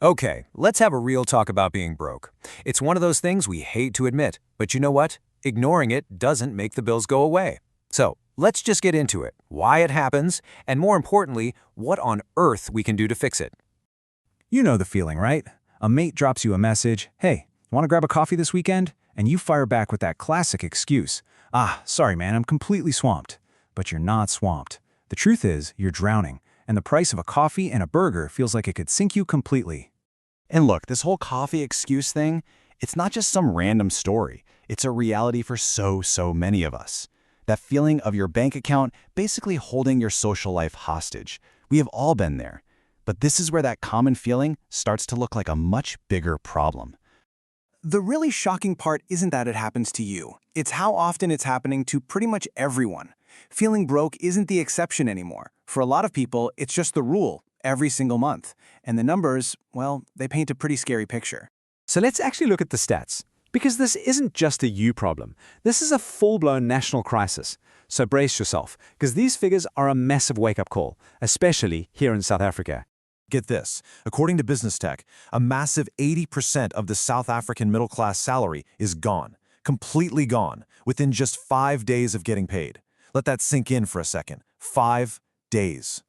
Okay, let's have a real talk about being broke. It's one of those things we hate to admit, but you know what? Ignoring it doesn't make the bills go away. So, let's just get into it, why it happens, and more importantly, what on earth we can do to fix it. You know the feeling, right? A mate drops you a message, "Hey, want to grab a coffee this weekend?" And you fire back with that classic excuse, "Sorry man, I'm completely swamped." But you're not swamped. The truth is, you're drowning, and the price of a coffee and a burger feels like it could sink you completely. And look, this whole coffee excuse thing, it's not just some random story. It's a reality for so many of us. That feeling of your bank account basically holding your social life hostage. We have all been there. But this is where that common feeling starts to look like a much bigger problem. The really shocking part isn't that it happens to you. It's how often it's happening to pretty much everyone. Feeling broke isn't the exception anymore. For a lot of people, it's just the rule, every single month. And the numbers, well, they paint a pretty scary picture. So let's actually look at the stats, because this isn't just a you problem. This is a full-blown national crisis. So brace yourself, because these figures are a massive wake-up call, especially here in South Africa. Get this. According to Business Tech, a massive 80% of the South African middle-class salary is gone, completely gone, within just 5 days of getting paid. Let that sink in for a second. 5 days.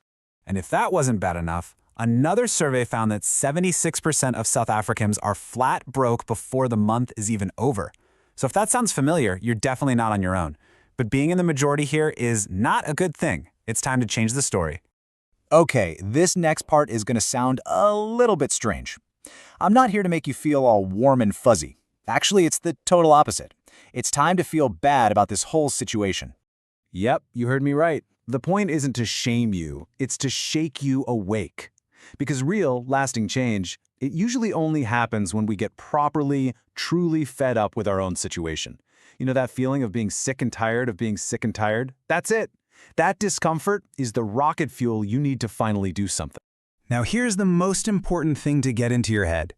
And if that wasn't bad enough, another survey found that 76% of South Africans are flat broke before the month is even over. So if that sounds familiar, you're definitely not on your own. But being in the majority here is not a good thing. It's time to change the story. Okay, this next part is going to sound a little bit strange. I'm not here to make you feel all warm and fuzzy. Actually, it's the total opposite. It's time to feel bad about this whole situation. Yep, you heard me right. The point isn't to shame you, it's to shake you awake. Because real, lasting change, it usually only happens when we get properly, truly fed up with our own situation. You know that feeling of being sick and tired of being sick and tired? That's it. That discomfort is the rocket fuel you need to finally do something. Now here's the most important thing to get into your head.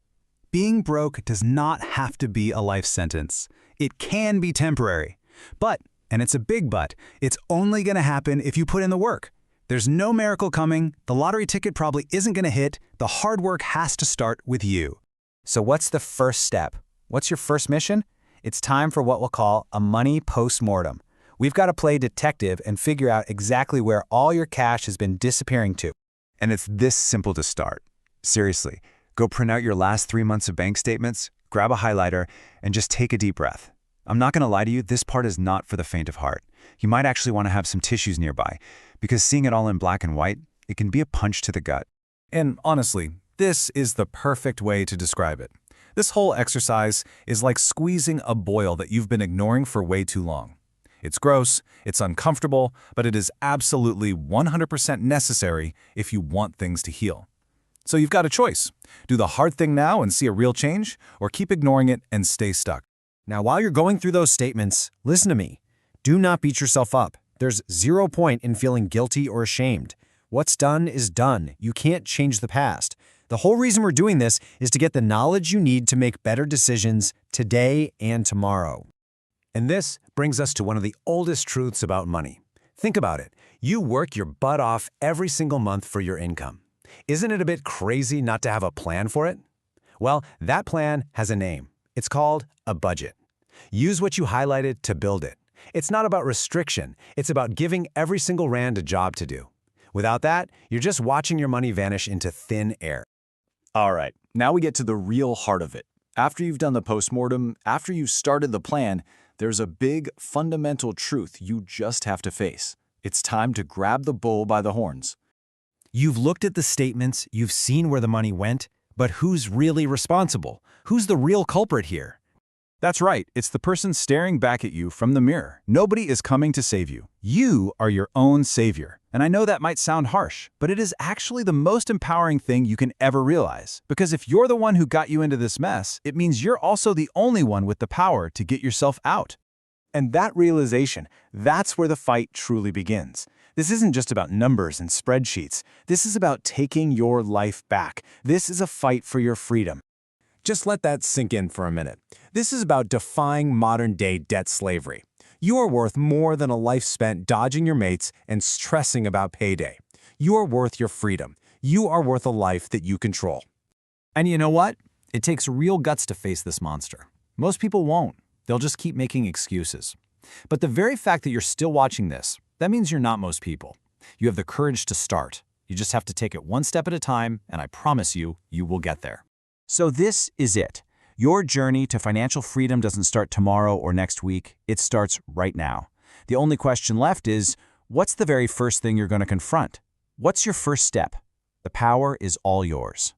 Being broke does not have to be a life sentence. It can be temporary. But, and it's a big but, it's only going to happen if you put in the work. There's no miracle coming, the lottery ticket probably isn't going to hit, the hard work has to start with you. So what's the first step? What's your first mission? It's time for what we'll call a money post-mortem. We've got to play detective and figure out exactly where all your cash has been disappearing to. And it's this simple to start. Seriously, go print out your last 3 months of bank statements, grab a highlighter, and just take a deep breath. I'm not going to lie to you, this part is not for the faint of heart. You might actually want to have some tissues nearby, because seeing it all in black and white, it can be a punch to the gut. And honestly, this is the perfect way to describe it. This whole exercise is like squeezing a boil that you've been ignoring for way too long. It's gross, it's uncomfortable, but it is absolutely 100% necessary if you want things to heal. So you've got a choice. Do the hard thing now and see a real change, or keep ignoring it and stay stuck. Now, while you're going through those statements, listen to me. Do not beat yourself up. There's zero point in feeling guilty or ashamed. What's done is done. You can't change the past. The whole reason we're doing this is to get the knowledge you need to make better decisions today and tomorrow. And this brings us to one of the oldest truths about money. Think about it. You work your butt off every single month for your income. Isn't it a bit crazy not to have a plan for it? Well, that plan has a name. It's called a budget. Use what you highlighted to build it. It's not about restriction. It's about giving every single rand a job to do. Without that, you're just watching your money vanish into thin air. All right, now we get to the real heart of it. After you've done the postmortem, after you've started the plan, there's a big, fundamental truth you just have to face. It's time to grab the bull by the horns. You've looked at the statements, you've seen where the money went, but who's really responsible? Who's the real culprit here? That's right, it's the person staring back at you from the mirror. Nobody is coming to save you. You are your own savior. And I know that might sound harsh, but it is actually the most empowering thing you can ever realize. Because if you're the one who got you into this mess, it means you're also the only one with the power to get yourself out. And that realization, that's where the fight truly begins. This isn't just about numbers and spreadsheets. This is about taking your life back. This is a fight for your freedom. Just let that sink in for a minute. This is about defying modern-day debt slavery. You are worth more than a life spent dodging your mates and stressing about payday. You are worth your freedom. You are worth a life that you control. And you know what? It takes real guts to face this monster. Most people won't. They'll just keep making excuses. But the very fact that you're still watching this, that means you're not most people. You have the courage to start. You just have to take it one step at a time, and I promise you, you will get there. So this is it. Your journey to financial freedom doesn't start tomorrow or next week. It starts right now. The only question left is, what's the very first thing you're going to confront? What's your first step? The power is all yours.